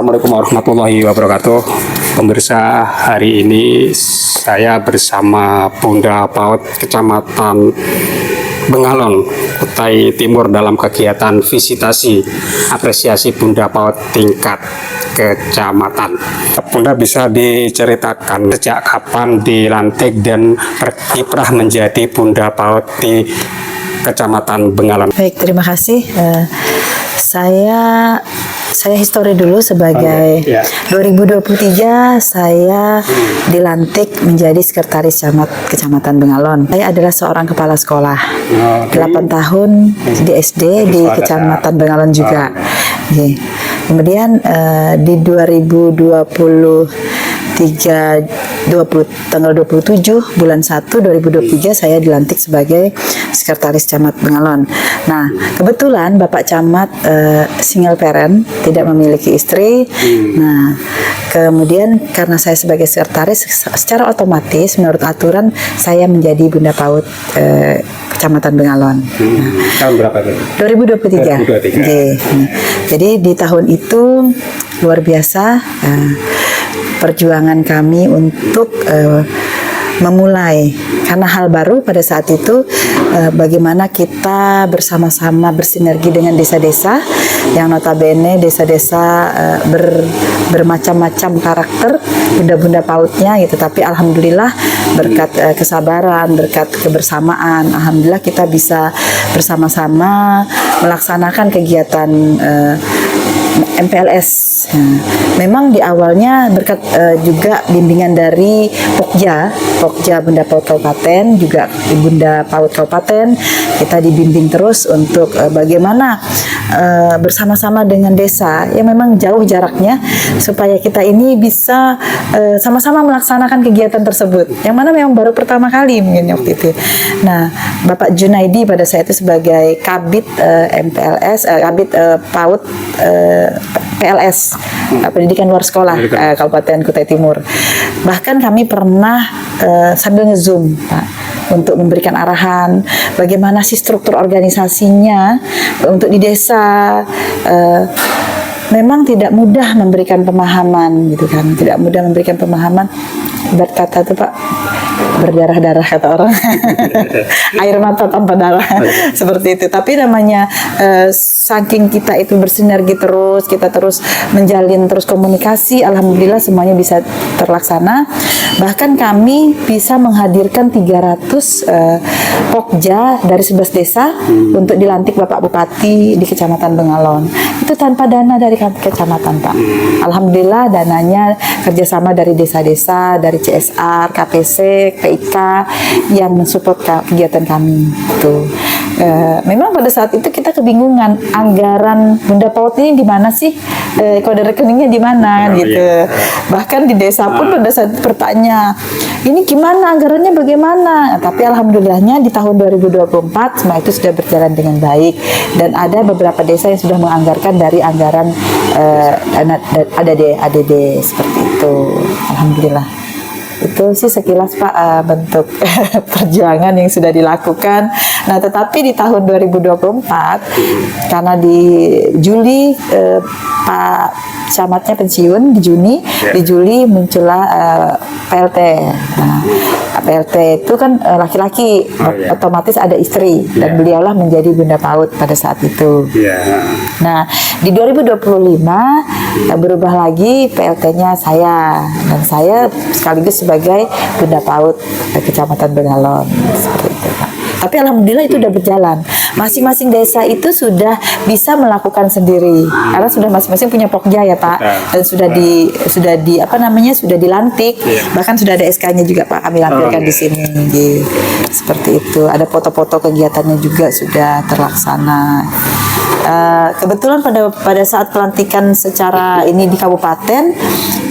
Assalamualaikum warahmatullahi wabarakatuh. Pemirsa, hari ini saya bersama Bunda PAUD Kecamatan Bengalon, Kutai Timur dalam kegiatan visitasi apresiasi Bunda PAUD tingkat kecamatan. Bunda bisa diceritakan sejak kapan dilantik dan berkiprah menjadi Bunda PAUD di Kecamatan Bengalon? Baik, terima kasih. Saya histori dulu sebagai 2023 saya dilantik menjadi sekretaris camat Kecamatan Bengalon. Saya adalah seorang kepala sekolah 8 tahun di SD di Kecamatan Bengalon juga. Kemudian di tanggal 27 bulan 1 2023 saya dilantik sebagai sekretaris camat Bengalon. Nah, kebetulan Bapak Camat single parent, tidak memiliki istri. Nah, kemudian karena saya sebagai sekretaris, secara otomatis menurut aturan saya menjadi Bunda PAUD Kecamatan Bengalon. Tahun berapa itu? 2023. Jadi di tahun itu luar biasa perjuangan kami untuk memulai, karena hal baru pada saat itu, bagaimana kita bersama-sama bersinergi dengan desa-desa yang notabene desa-desa bermacam-macam karakter bunda-bunda PAUD-nya gitu. Tapi alhamdulillah berkat kesabaran, berkat kebersamaan, alhamdulillah kita bisa bersama-sama melaksanakan kegiatan MPLS. Memang di awalnya berkat juga bimbingan dari Pokja Bunda PAUD Kabupaten, juga Bunda PAUD Kabupaten, kita dibimbing terus untuk bagaimana bersama-sama dengan desa yang memang jauh jaraknya, supaya kita ini bisa sama-sama melaksanakan kegiatan tersebut, yang mana memang baru pertama kali mungkin waktu itu. Nah, Bapak Junaidi pada saat itu sebagai Kabid MPLS, Kabid PAUD PLS, Pendidikan Luar Sekolah Kabupaten Kutai Timur. Bahkan kami pernah sambil nge-zoom, Pak, untuk memberikan arahan bagaimana sih struktur organisasinya untuk di desa. Memang tidak mudah memberikan pemahaman gitu kan, tidak mudah memberikan pemahaman. Berkata tuh Pak, berdarah-darah kata orang, air mata tanpa darah, seperti itu. Tapi namanya saking kita itu bersinergi terus, kita terus menjalin terus komunikasi, alhamdulillah semuanya bisa terlaksana. Bahkan kami bisa menghadirkan 300 pokja dari 11 desa untuk dilantik Bapak Bupati di Kecamatan Bengalon. Itu tanpa dana dari kecamatan, Pak. Alhamdulillah dananya kerjasama dari desa-desa, dari CSR, KPC, PIK yang mensupport kegiatan kami. Itu memang pada saat itu kita kebingungan, anggaran Bunda PAUD ini di mana sih, kode rekeningnya di mana gitu. Bahkan di desa pun pada saat bertanya, ini gimana anggarannya, bagaimana? Nah, tapi alhamdulillahnya di tahun 2024 semua itu sudah berjalan dengan baik, dan ada beberapa desa yang sudah menganggarkan dari anggaran ADD seperti itu. Alhamdulillah. Itu sih sekilas Pak bentuk perjuangan yang sudah dilakukan. Nah, tetapi di tahun 2024 karena di Juli Pak Camatnya pensiun di Juni, di Juli muncullah PLT. Nah, PLT itu kan laki-laki, otomatis ada istri, dan beliaulah menjadi Bunda PAUD pada saat itu. Nah, di 2025 berubah lagi PLT-nya saya, dan saya sekaligus sebagai Bunda PAUD Kecamatan Bengalon, seperti itu Pak. Tapi alhamdulillah itu sudah berjalan. Masing-masing desa itu sudah bisa melakukan sendiri, karena sudah masing-masing punya pokja ya Pak, dan sudah dilantik, bahkan sudah ada SK-nya juga Pak, kami lampirkan di sini. Seperti itu. Ada foto-foto kegiatannya juga sudah terlaksana. Kebetulan pada saat pelantikan secara ini di kabupaten,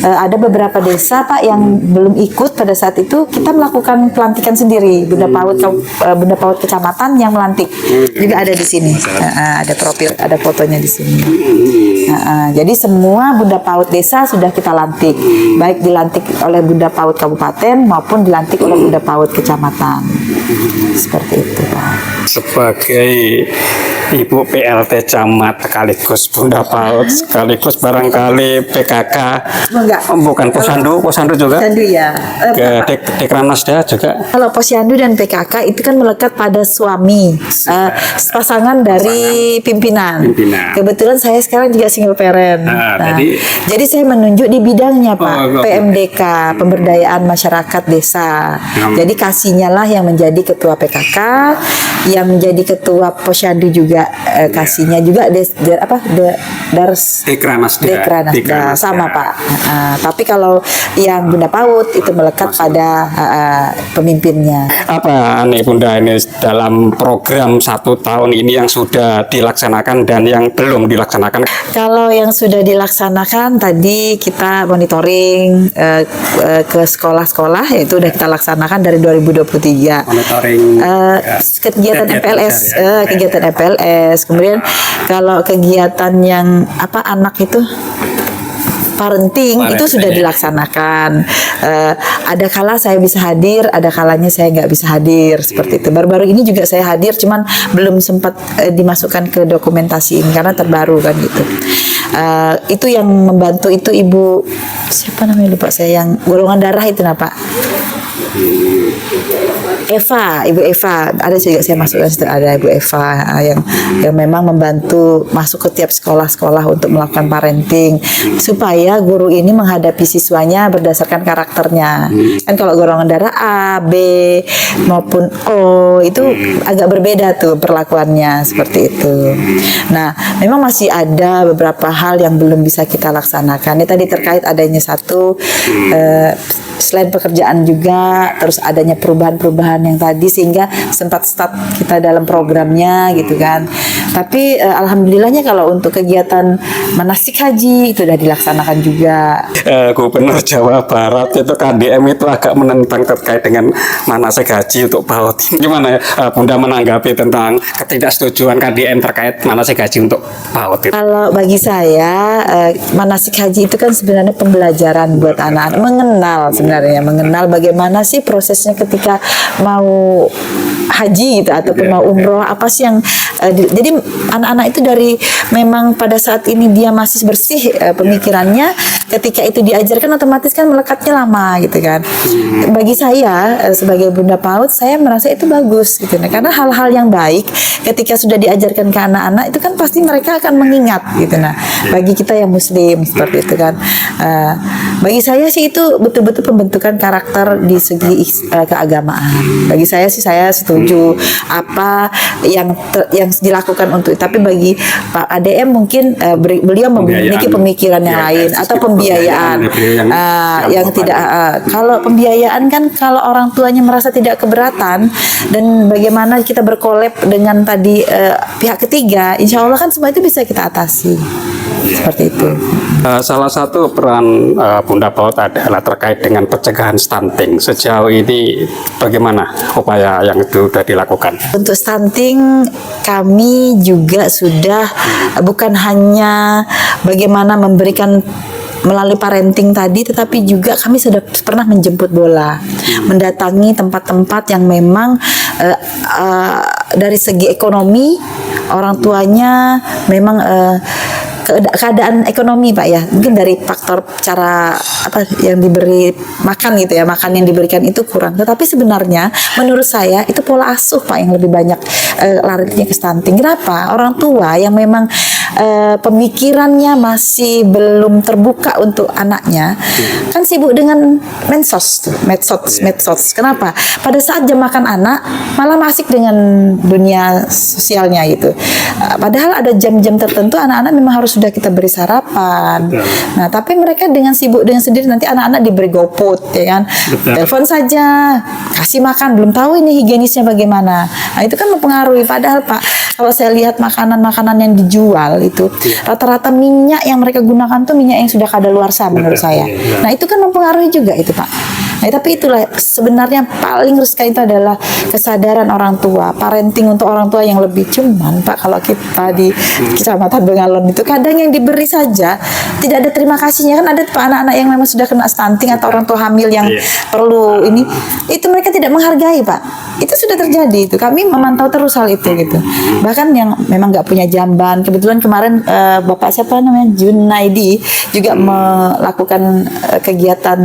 ada beberapa desa Pak yang belum ikut pada saat itu. Kita melakukan pelantikan sendiri, Bunda PAUD Kecamatan yang melantik juga ada di sini. Ada profil, ada fotonya di sini. Jadi semua Bunda PAUD desa sudah kita lantik, baik dilantik oleh Bunda PAUD Kabupaten maupun dilantik oleh Bunda PAUD Kecamatan. Seperti itu Pak. Sebagai Ibu PLT Camat sekaligus Bunda PAUD sekaligus barangkali PKK. Enggak. Oh, bukan Posyandu juga. Posyandu ya. Ke Dekranasda juga. Kalau Posyandu dan PKK itu kan melekat pada suami, pasangan dari pimpinan. Kebetulan saya sekarang juga single parent. Jadi saya menunjuk di bidangnya Pak, PMDK, Pemberdayaan Masyarakat Desa. Jadi kasihnya lah yang menjadi ketua PKK, yang menjadi ketua Posyandu juga kasihnya juga Dekranasda sama Pak. Tapi kalau yang Bunda PAUD itu melekat pada pemimpinnya. Apa nih Bunda ini dalam program 1 tahun ini yang sudah dilaksanakan dan yang belum dilaksanakan? Kalau yang sudah dilaksanakan tadi kita monitoring ke sekolah-sekolah, yaitu sudah kita laksanakan dari 2023. Monitoring Kegiatan MPLS, kegiatan MPLS. Kemudian kalau kegiatan yang anak itu parenting itu sudah dilaksanakan. Ada kala saya bisa hadir, ada kalanya saya nggak bisa hadir seperti itu. Baru-baru ini juga saya hadir, cuman belum sempat dimasukkan ke dokumentasi ini karena terbaru kan gitu. Itu yang membantu itu Ibu siapa namanya lupa saya, yang golongan darah itu Pak. Ibu Eva, ada juga saya masukkan situ, ada Ibu Eva yang memang membantu masuk ke tiap sekolah-sekolah untuk melakukan parenting supaya guru ini menghadapi siswanya berdasarkan karakternya. Kan kalau golongan darah A, B maupun O itu agak berbeda tuh perlakuannya seperti itu. Nah, memang masih ada beberapa hal yang belum bisa kita laksanakan. Ini tadi terkait adanya selain pekerjaan juga, terus adanya perubahan-perubahan yang tadi sehingga sempat start kita dalam programnya gitu kan. Tapi alhamdulillahnya kalau untuk kegiatan manasik haji itu sudah dilaksanakan juga. Gubernur Jawa Barat itu KDM itu agak menentang terkait dengan manasik haji untuk PAUD. Gimana ya Bunda menanggapi tentang ketidaksetujuan KDM terkait manasik haji untuk PAUD? Kalau bagi saya manasik haji itu kan sebenarnya pembelajaran buat anak-anak mengenal bagaimana sih prosesnya ketika mau haji gitu ataupun mau umroh, apa sih yang jadi anak-anak itu dari memang pada saat ini dia masih bersih pemikirannya, ketika itu diajarkan otomatis kan melekatnya lama gitu kan. Bagi saya sebagai Bunda PAUD, saya merasa itu bagus gitu nah, karena hal-hal yang baik ketika sudah diajarkan ke anak-anak itu kan pasti mereka akan mengingat gitu. Nah, bagi kita yang muslim seperti itu kan, bagi saya sih itu betul-betul pembentukan karakter di segi keagamaan. Bagi saya sih saya setuju apa yang dilakukan untuk, tapi bagi Pak ADM mungkin beliau memiliki pemikiran yang lain atau pembiayaan yang tidak kalau pembiayaan kan kalau orang tuanya merasa tidak keberatan dan bagaimana kita berkolab dengan tadi pihak ketiga, insya Allah kan semua itu bisa kita atasi seperti itu. Salah satu peran Bunda PAUD adalah terkait dengan pencegahan stunting. Sejauh ini bagaimana upaya yang sudah dilakukan? Untuk stunting kami juga sudah bukan hanya bagaimana memberikan melalui parenting tadi, tetapi juga kami sudah pernah menjemput bola, mendatangi tempat-tempat yang memang dari segi ekonomi orang tuanya memang keadaan ekonomi Pak ya, mungkin dari faktor cara apa yang diberi makan gitu ya, makan yang diberikan itu kurang, tetapi sebenarnya menurut saya itu pola asuh Pak yang lebih banyak larinya ke stunting. Kenapa? Orang tua yang memang pemikirannya masih belum terbuka untuk anaknya kan sibuk dengan medsos. Kenapa? Pada saat jam makan anak malah asik dengan dunia sosialnya gitu. Padahal ada jam-jam tertentu anak-anak memang harus sudah kita beri sarapan. Nah, tapi mereka dengan sibuk dengan sendiri, nanti anak-anak diberi GoFood ya kan. Telepon saja, kasih makan, belum tahu ini higienisnya bagaimana. Nah, itu kan mempengaruhi. Padahal Pak, kalau saya lihat makanan-makanan yang dijual itu rata-rata minyak yang mereka gunakan tuh minyak yang sudah kadaluarsa menurut saya. Nah, itu kan mempengaruhi juga itu Pak. Nah, tapi itulah sebenarnya paling riskan itu adalah kesadaran orang tua, parenting untuk orang tua yang lebih. Cuman Pak, kalau kita di Kecamatan Bengalon itu kadang yang diberi saja tidak ada terima kasihnya. Kan ada anak-anak yang memang sudah kena stunting atau orang tua hamil yang perlu ini, itu mereka tidak menghargai, Pak. Itu sudah terjadi itu. Kami memantau terus hal itu gitu. Bahkan yang memang nggak punya jamban, kebetulan kemarin Bapak siapa namanya Junaidi juga melakukan kegiatan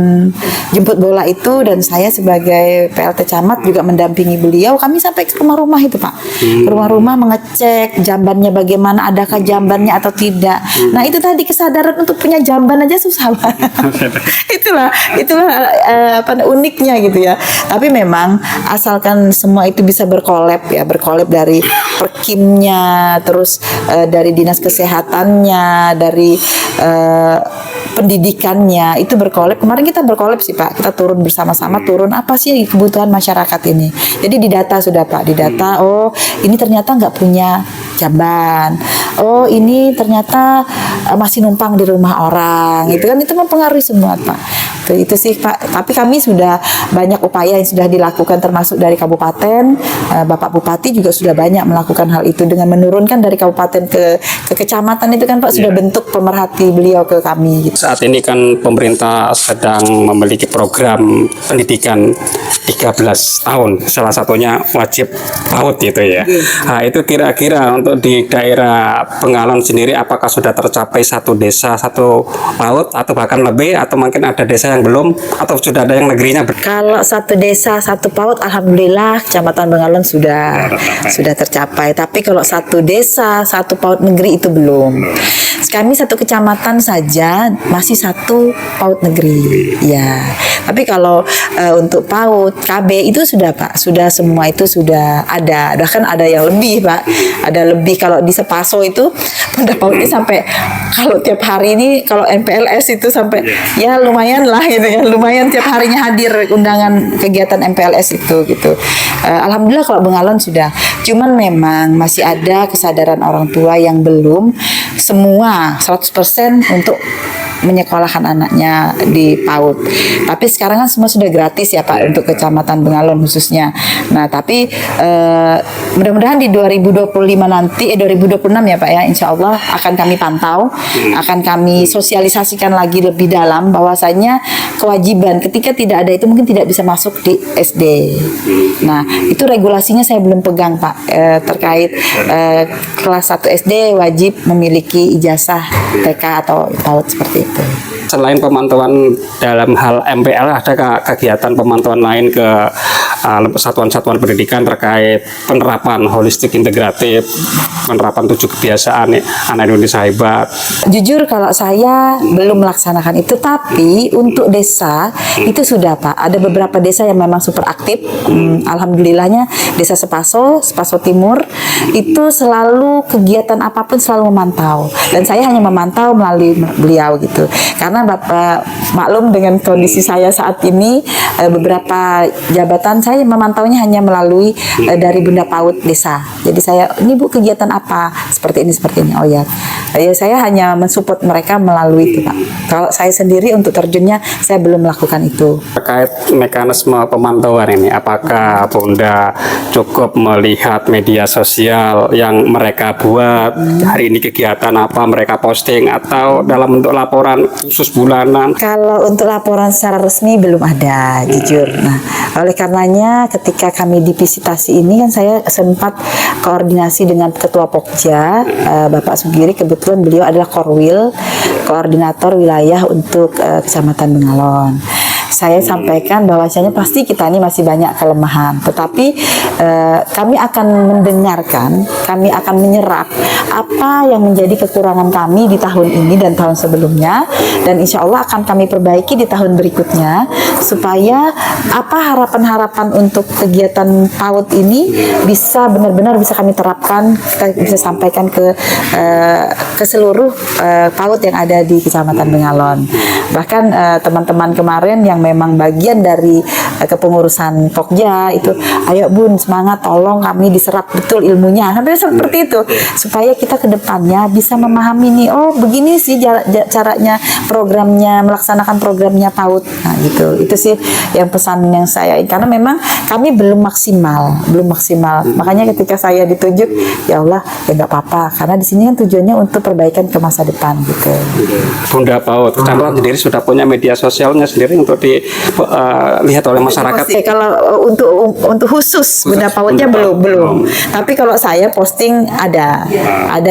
jemput bola itu, dan saya sebagai PLT Camat juga mendampingi beliau. Kami sampai ke rumah-rumah itu, Pak. Ke rumah-rumah mengecek jambannya bagaimana, adakah jambannya atau tidak. Nah, itu tadi kesadaran untuk punya jamban aja susah, Pak. itulah apa uniknya gitu ya. Tapi memang asalkan semua itu bisa berkolab ya, berkolab dari Perkimnya, terus dari dinas kesehatannya, dari pendidikannya, itu berkolab. Kemarin kita berkolab sih, Pak. Kita turun bersama-sama, turun apa sih kebutuhan masyarakat ini. Jadi didata sudah, Pak, didata. Oh, ini ternyata nggak punya jamban. Oh, ini ternyata masih numpang di rumah orang. Itu kan itu mempengaruhi semua, Pak. Itu sih, Pak. Tapi kami sudah banyak upaya yang sudah dilakukan, termasuk dari kabupaten. Bapak Bupati juga sudah banyak melakukan hal itu dengan menurunkan dari kabupaten ke kecamatan itu kan, Pak, sudah bentuk pemerhati beliau ke kami gitu. Saat ini kan pemerintah sedang memiliki program pendidikan 13 tahun, salah satunya wajib PAUD gitu ya. Nah, itu kira-kira untuk di daerah Bengalan sendiri apakah sudah tercapai satu desa satu PAUD atau bahkan lebih, atau mungkin ada desa yang belum, atau sudah ada yang negerinya? Kalau satu desa satu PAUD, alhamdulillah Kecamatan Bengalan sudah tercapai. Tapi kalau satu desa satu PAUD negeri itu belum. Kami satu kecamatan saja masih satu PAUD negeri, ya. Tapi kalau untuk PAUD KB itu sudah, Pak, sudah semua itu sudah ada. Bahkan ada yang lebih, Pak. Ada lebih. Kalau di Sepaso itu Bunda PAUD-nya sampai, kalau tiap hari ini kalau MPLS itu sampai ya lumayan lah gitu ya, lumayan tiap harinya hadir undangan kegiatan MPLS itu gitu. Alhamdulillah kalau Bengalan sudah. Cuman memang masih ada kesadaran orang tua yang belum semua 100% untuk menyekolahkan anaknya di PAUD. Tapi sekarang kan semua sudah gratis ya, Pak, untuk Kecamatan Bengalan khususnya. Nah, tapi mudah-mudahan di 2025 nanti 2026 ya, Pak ya, insya Allah akan kami pantau, akan kami sosialisasikan lagi lebih dalam bahwasanya kewajiban ketika tidak ada itu mungkin tidak bisa masuk di SD. Nah, itu regulasinya saya belum pegang, Pak, terkait kelas 1 SD wajib memiliki ijazah TK atau PAUD seperti itu. Selain pemantauan dalam hal MPL, ada kegiatan pemantauan lain ke satuan-satuan pendidikan terkait penerapan holistik integratif, penerapan 7 kebiasaan anak Indonesia hebat? Jujur kalau saya belum melaksanakan itu, tapi untuk desa itu sudah, Pak. Ada beberapa desa yang memang super aktif. Alhamdulillahnya desa Sepaso Timur itu selalu kegiatan apapun selalu memantau, dan saya hanya memantau melalui beliau gitu. Karena Bapak maklum dengan kondisi saya saat ini, beberapa jabatan saya memantaunya hanya melalui dari Bunda PAUD desa. Jadi saya, ini Bu kegiatan apa? Seperti ini. Oh ya, saya hanya mensupport mereka melalui itu, Pak. Kalau saya sendiri untuk terjunnya saya belum melakukan itu. Terkait mekanisme pemantauan ini, apakah Bunda cukup melihat media sosial yang mereka buat, hari ini kegiatan apa mereka posting, atau dalam bentuk laporan khusus bulanan? Kalau untuk laporan secara resmi belum ada, jujur. Nah, oleh karenanya ketika kami di visitasi ini kan saya sempat koordinasi dengan Ketua Pokja, Bapak Sugiri. Kebetulan beliau adalah Korwil, koordinator wilayah untuk Kecamatan Bengalan. Saya sampaikan bahwasanya pasti kita ini masih banyak kelemahan, tetapi kami akan mendengarkan, kami akan menyerap apa yang menjadi kekurangan kami di tahun ini dan tahun sebelumnya, dan insya Allah akan kami perbaiki di tahun berikutnya, supaya apa harapan-harapan untuk kegiatan PAUD ini bisa benar-benar bisa kami terapkan, kita bisa sampaikan ke seluruh PAUD yang ada di Kecamatan Bengalan. Bahkan teman-teman kemarin yang memang bagian dari kepengurusan Pokja itu, ayo Bun semangat, tolong kami diserap betul ilmunya, sampai seperti itu supaya kita ke depannya bisa memahami nih, oh begini sih caranya programnya, melaksanakan programnya PAUD. Nah gitu, itu sih yang pesan yang saya, karena memang kami belum maksimal. Makanya ketika saya ditunjuk, ya Allah ya nggak apa-apa, karena di sini kan tujuannya untuk perbaikan ke masa depan gitu. Bunda PAUD Cantolan sendiri sudah punya media sosialnya sendiri untuk dilihat oleh masyarakat. Kalau untuk khusus Bunda PAUD-nya belum. Tapi kalau saya posting ada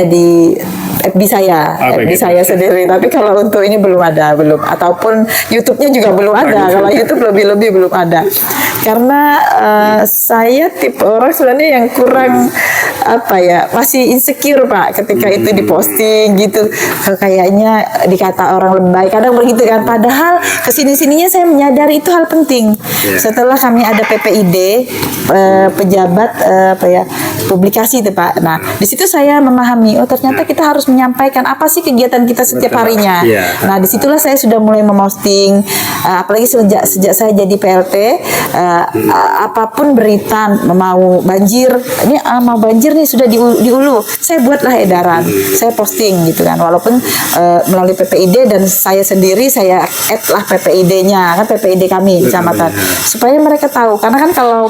di FB saya, FB saya sendiri. Tapi kalau untuk ini belum, ataupun YouTube-nya juga belum ada. Kalau YouTube lebih belum ada. Karena saya tipe orang sebenarnya yang kurang masih insecure Pak ketika itu diposting gitu. Kayaknya dikata orang lebay, kadang begitu kan. Padahal kesini-sininya saya menyadari itu hal penting. Setelah kami ada PPID, pejabat publikasi itu Pak. Nah di situ saya memahami, oh ternyata kita harus menyampaikan apa sih kegiatan kita setiap harinya. Nah disitulah saya sudah mulai memposting, apalagi sejak saya jadi PLT, apapun berita, mau banjir, ini mau banjir nih sudah di hulu, saya buatlah edaran, saya posting gitu kan, walaupun melalui PPID, dan saya sendiri saya add lah PPID-nya, kan PPID kami kecamatan, supaya mereka tahu. Karena kan kalau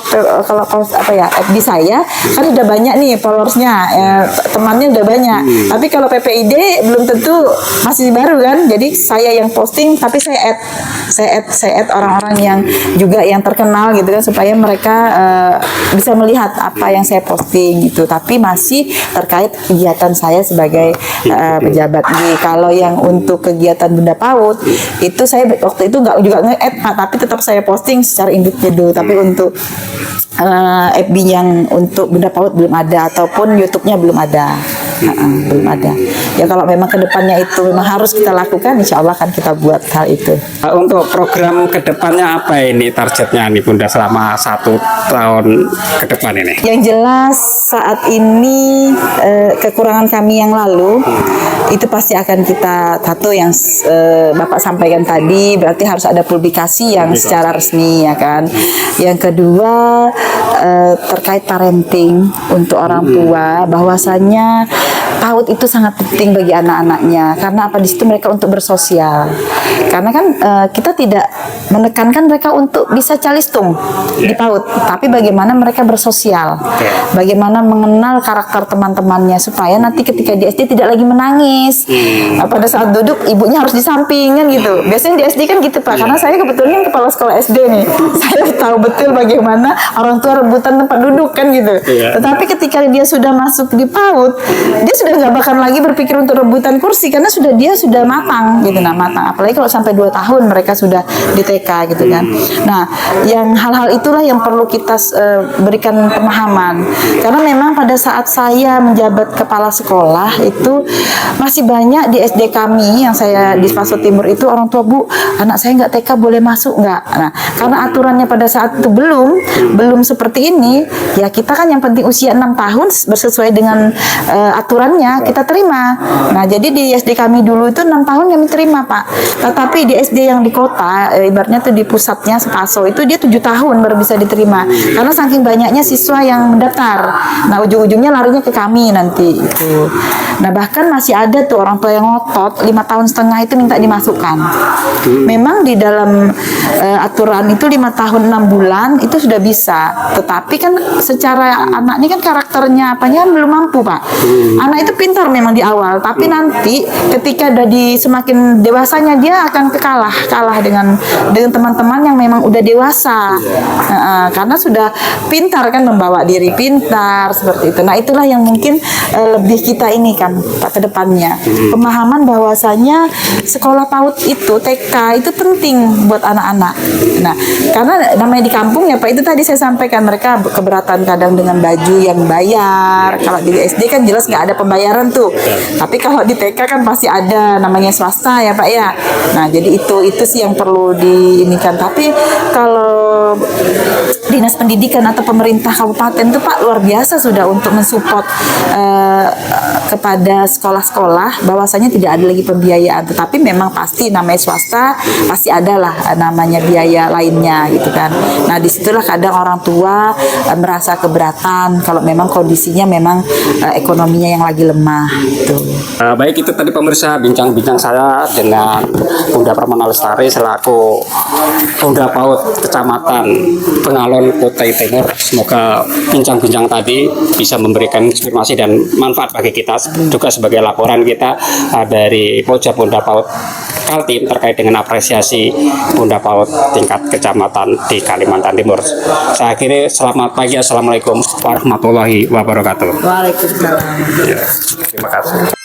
FB saya kan udah banyak nih followersnya, temannya udah banyak. Tapi kalau PPID belum tentu, masih baru kan. Jadi saya yang posting, tapi saya add orang-orang yang juga yang terkenal gitu kan, supaya mereka bisa melihat apa yang saya posting gitu. Tapi masih terkait kegiatan saya sebagai pejabat. Kalau yang untuk kegiatan Bunda PAUD itu saya waktu itu nggak juga nge-add Pak, tapi tetap saya posting secara individu. Tapi untuk FB yang untuk Bunda PAUD belum ada, ataupun YouTube-nya belum ada. Belum ada. Ya kalau memang kedepannya itu memang harus kita lakukan, insya Allah akan kita buat hal itu. Untuk program kedepannya apa ini targetnya nih Bunda selama 1 tahun ke depan ini? Yang jelas saat ini kekurangan kami yang lalu itu pasti akan kita tato yang Bapak sampaikan tadi, berarti harus ada publikasi yang secara resmi ya kan. Yang kedua terkait parenting untuk orang tua, bahwasanya PAUD itu sangat penting bagi anak-anaknya. Karena apa, di situ mereka untuk bersosial. Karena kan kita tidak menekankan mereka untuk bisa calistung di PAUD, tapi bagaimana mereka bersosial, bagaimana mengenal karakter teman-temannya, supaya nanti ketika di SD tidak lagi menangis. Pada saat duduk ibunya harus di samping kan gitu. Biasanya di SD kan gitu Pak. Karena saya kebetulan kepala sekolah SD nih, saya tahu betul bagaimana orang tua rebutan tempat duduk kan gitu. Tetapi ketika dia sudah masuk di PAUD, dia sudah nggak bakal lagi berpikir untuk rebutan kursi, karena dia sudah matang gitu. Nah matang, apalagi kalau sampai 2 tahun mereka sudah di TK gitu kan. Nah yang hal-hal itulah yang perlu kita berikan pemahaman, karena memang pada saat saya menjabat kepala sekolah itu masih banyak di SD kami yang saya di Paso Timur itu, orang tua, Bu anak saya nggak TK boleh masuk nggak? Nah karena aturannya pada saat itu belum seperti ini, ya kita kan yang penting usia 6 tahun bersesuai dengan aturannya kita terima. Nah jadi di SD kami dulu itu 6 tahun kami terima Pak. Tetapi di SD yang di kota, ibaratnya tuh di pusatnya Sepaso itu dia 7 tahun baru bisa diterima. Karena saking banyaknya siswa yang mendaftar. Nah ujung-ujungnya larinya ke kami nanti itu. Nah bahkan masih ada tuh orang tua yang ngotot 5 tahun setengah itu minta dimasukkan. Memang di dalam aturan itu 5 tahun 6 bulan itu sudah bisa. Tetapi kan secara anak ini kan karakternya apanya belum mampu Pak. Anak itu pintar memang di awal, tapi nanti ketika udah semakin dewasanya dia akan kalah dengan teman-teman yang memang udah dewasa. Karena sudah pintar kan, membawa diri pintar seperti itu. Nah itulah yang mungkin lebih kita ini kan Pak ke depannya, pemahaman bahwasanya sekolah PAUD itu TK itu penting buat anak-anak. Nah karena namanya di kampung ya Pak, itu tadi saya sampaikan mereka keberatan kadang dengan baju yang bayar. Kalau di SD kan jelas nggak ada pembayaran tuh, tapi kalau di TK kan pasti ada, namanya swasta ya Pak ya. Nah jadi itu sih yang perlu diinikan. Tapi kalau dinas pendidikan atau pemerintah kabupaten itu Pak luar biasa sudah untuk mensupport kepada sekolah-sekolah bahwasanya tidak ada lagi pembiayaan, tetapi memang pasti namanya swasta pasti ada lah namanya biaya lainnya gitu kan. Nah disitulah kadang orang tua merasa keberatan kalau memang kondisinya memang ekonominya yang lagi lemah gitu. Baik, itu tadi pemirsa bincang-bincang saya dengan Bunda Permana Lestari selaku Bunda PAUD Kecamatan Pengalon Kutai Timur. Semoga bincang-bincang tadi bisa memberikan inspirasi dan manfaat bagi kita juga sebagai laporan kita dari Pokja Bunda PAUD Kaltim terkait dengan apresiasi Bunda PAUD tingkat kecamatan di Kalimantan Timur. Saya akhiri, selamat pagi, assalamualaikum warahmatullahi wabarakatuh. Waalaikumsalam. Ya, terima kasih.